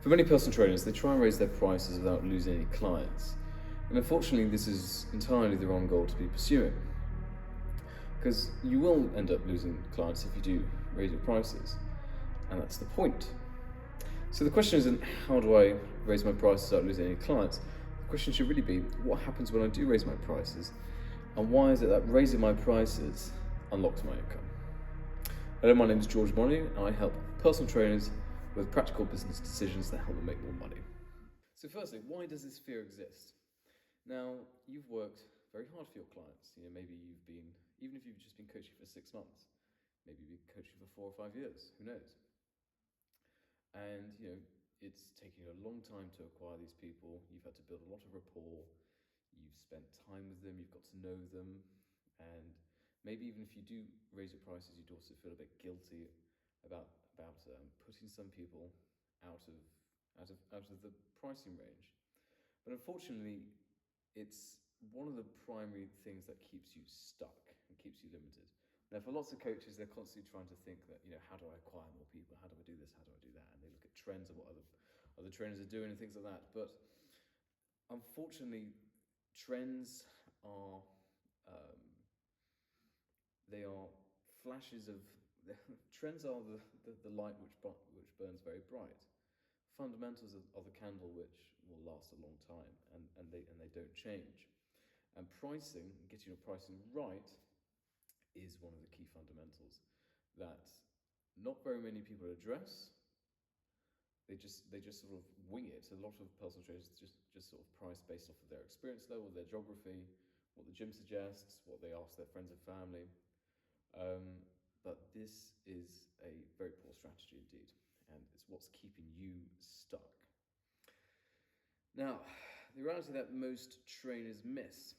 For many personal trainers, they try and raise their prices without losing any clients. And unfortunately, this is entirely the wrong goal to be pursuing. Because you will end up losing clients if you do raise your prices. And that's the point. So the question isn't, how do I raise my prices without losing any clients? The question should really be, what happens when I do raise my prices? And why is it that raising my prices unlocks my income? Hello, my name is George Molyneux, and I help personal trainers with practical business decisions that help them make more money. So firstly, why does this fear exist? Now, you've worked very hard for your clients. Maybe you've been, even if you've just been coaching for 6 months, maybe you've been coaching for 4 or 5 years, who knows? And, it's taken you a long time to acquire these people. You've had to build a lot of rapport. You've spent time with them, you've got to know them. And maybe even if you do raise your prices, you'd also feel a bit guilty about putting some people out of the pricing range. But unfortunately, it's one of the primary things that keeps you stuck and keeps you limited. Now, for lots of coaches, they're constantly trying to think that, how do I acquire more people? How do I do this? How do I do that? And they look at trends and what other trainers are doing and things like that. But unfortunately, trends are um, they are flashes of trends are the light which burns very bright. Fundamentals are the candle which will last a long time, and they don't change. And pricing, getting your pricing right, is one of the key fundamentals that not very many people address. They just sort of wing it. A lot of personal trainers just sort of price based off of their experience level, their geography, what the gym suggests, what they ask their friends and family. But this is a very poor strategy indeed, and it's what's keeping you stuck. Now, the reality that most trainers miss.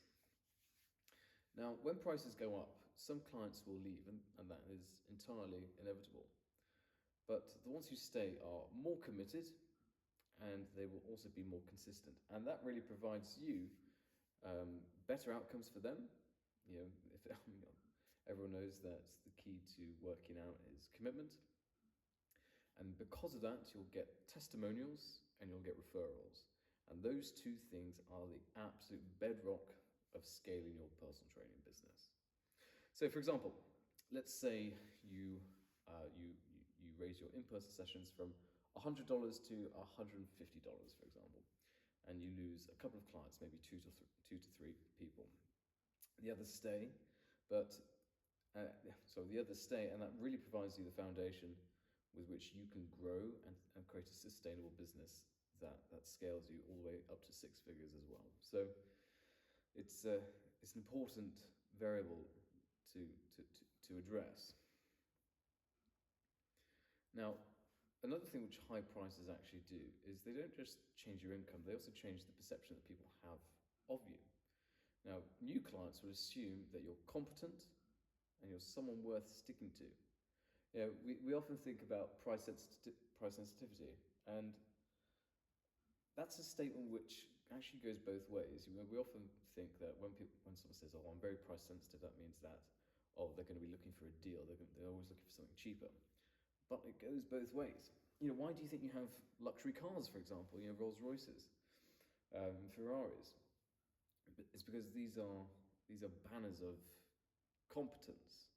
Now, when prices go up, some clients will leave, and that is entirely inevitable. But the ones who stay are more committed, and they will also be more consistent. And that really provides you better outcomes for them. Everyone knows that the key to working out is commitment. And because of that, you'll get testimonials and you'll get referrals. And those two things are the absolute bedrock of scaling your personal training business. So, for example, let's say you raise your in-person sessions from $100 to $150, for example, and you lose a couple of clients, maybe two to three people. The others stay, and that really provides you the foundation with which you can grow and create a sustainable business that scales you all the way up to 6 figures as well. So it's an important variable to address. Now, another thing which high prices actually do is they don't just change your income, they also change the perception that people have of you. Now, new clients will assume that you're competent and you're someone worth sticking to. We often think about price sensitivity, and that's a statement which actually goes both ways. We often think that when someone says, "Oh, I'm very price sensitive," that means that they're going to be looking for a deal. They're always looking for something cheaper. But it goes both ways. Why do you think you have luxury cars, for example? Rolls Royces, Ferraris. It's because these are banners of competence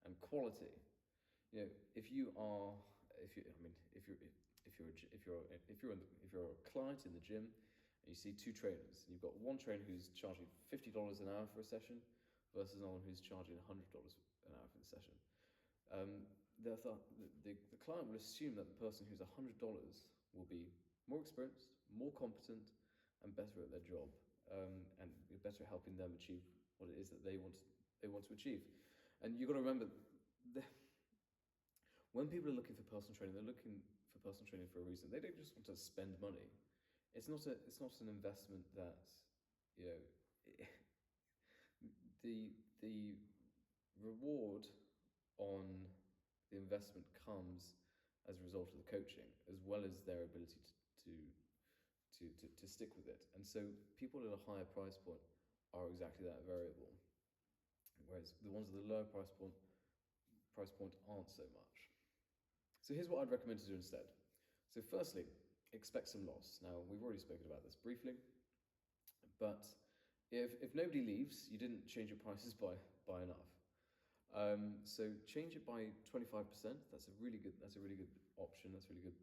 and quality. If you're a client in the gym and you see two trainers, and you've got one trainer who's charging $50 an hour for a session versus another who's charging $100 an hour for the session. The client will assume that the person who's $100 will be more experienced, more competent, and better at their job, and be better at helping them achieve what it is that they want to achieve. And you've got to remember, when people are looking for personal training, they're looking for personal training for a reason. They don't just want to spend money. It's not an investment that the reward on the investment comes as a result of the coaching, as well as their ability to stick with it. And so people at a higher price point are exactly that variable, whereas the ones at the lower price point aren't so much. So here's what I'd recommend to do instead. So firstly, expect some loss. Now, we've already spoken about this briefly, but if nobody leaves, you didn't change your prices by enough. So change it by 25%. That's a really good option. That's a really good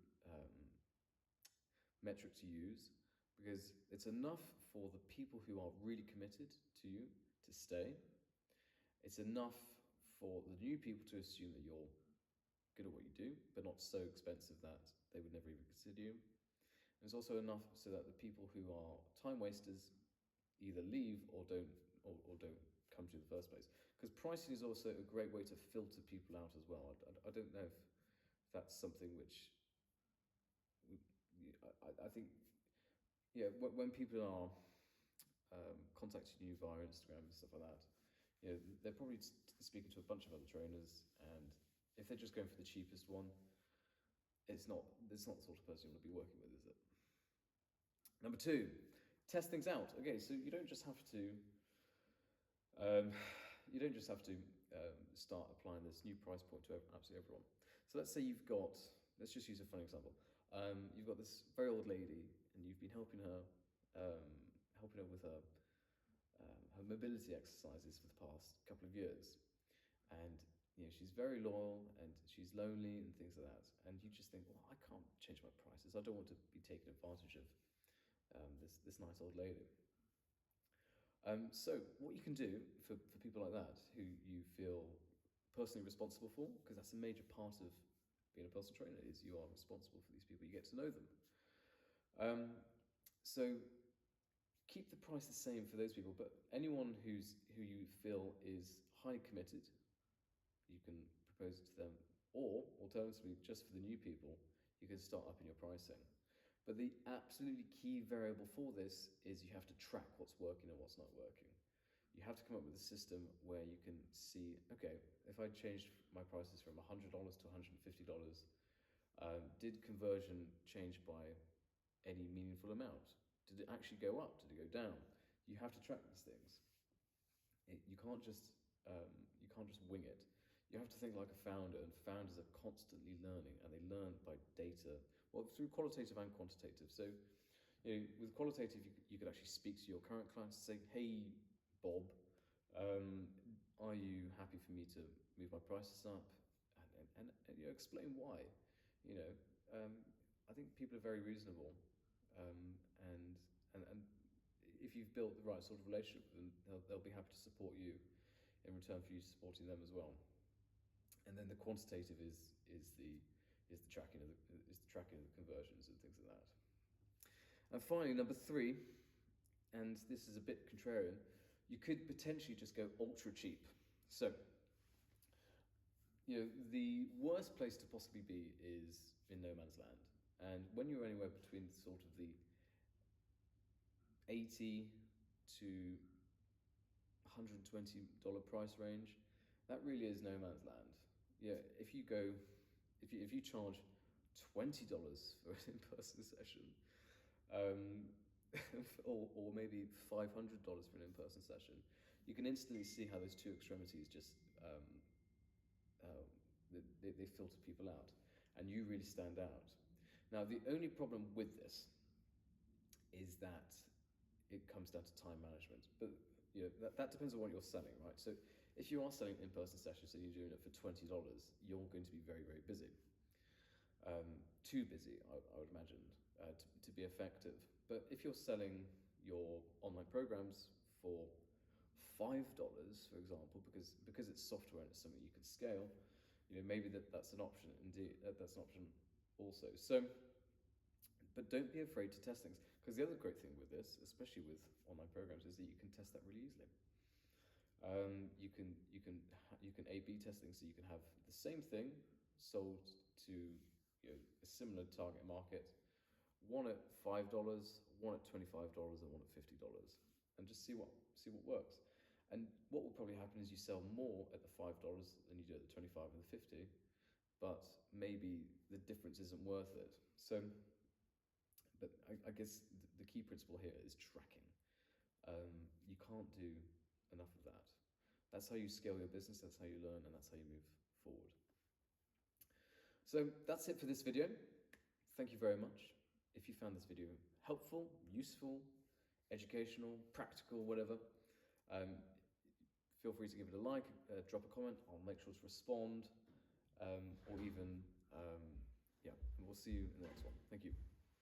metric to use, because it's enough for the people who are really committed to you to stay. It's enough for the new people to assume that you're good at what you do, but not so expensive that they would never even consider you. And it's also enough so that the people who are time wasters either leave or don't come to you in the first place. Because pricing is also a great way to filter people out as well. I don't know if that's something which I think, yeah, when people are contacting you via Instagram and stuff like that, you know, they're probably speaking to a bunch of other trainers, and if they're just going for the cheapest one, it's not the sort of person you want to be working with, is it? Number 2, test things out. Okay, so you don't just have to start applying this new price point to absolutely everyone. So let's say let's just use a fun example. You've got this very old lady, and you've been helping her with her mobility exercises for the past couple of years, and you know, she's very loyal and she's lonely and things like that. And you just think, well, I can't change my prices. I don't want to be taken advantage of this nice old lady. So what you can do for people like that who you feel personally responsible for, because that's a major part of being a personal trainer, is you are responsible for these people. You get to know them. So keep the price the same for those people, but anyone who you feel is highly committed, you can propose it to them, or alternatively, just for the new people, you can start upping your pricing. But the absolutely key variable for this is you have to track what's working and what's not working. You have to come up with a system where you can see, okay, if I changed my prices from $100 to $150, did conversion change by any meaningful amount? Did it actually go up? Did it go down? You have to track these things. You can't just wing it. You have to think like a founder, and founders are constantly learning, and they learn by data, well, through qualitative and quantitative. So, you know, with qualitative, you could actually speak to your current clients and say, hey, Bob, are you happy for me to move my prices up? And you know, explain why. You know, I think people are very reasonable, and if you've built the right sort of relationship with them, they'll be happy to support you in return for you supporting them as well. And then the quantitative is the tracking of the conversions and things like that. And finally, number 3, and this is a bit contrarian, you could potentially just go ultra cheap. So, you know, the worst place to possibly be is in no man's land. And when you're anywhere between sort of the $80 to $120 price range, that really is no man's land. Yeah, if you charge $20 for an in-person session, or maybe $500 for an in-person session, you can instantly see how those two extremities just they filter people out, and you really stand out. Now, the only problem with this is that it comes down to time management, but you know, that depends on what you're selling, right? So if you are selling in-person sessions and you're doing it for $20, you're going to be very, very busy. Too busy, I would imagine, to be effective. But if you're selling your online programs for $5, for example, because it's software and it's something you can scale, you know, maybe that's an option. Indeed, that's an option also. So, but don't be afraid to test things, because the other great thing with this, especially with online programs, is that you can test that really easily. You can A/B testing, so you can have the same thing sold to, you know, a similar target market, one at $5, one at $25, and one at $50, and just see what works. And what will probably happen is you sell more at the $5 than you do at the 25 and the 50, but maybe the difference isn't worth it. So, but I guess the key principle here is tracking. You can't do enough of that. That's how you scale your business, that's how you learn, and that's how you move forward. So that's it for this video. Thank you very much. if you found this video helpful, useful, educational, practical, whatever, feel free to give it a like, drop a comment. I'll make sure to respond, or even, yeah, and we'll see you in the next one. Thank you.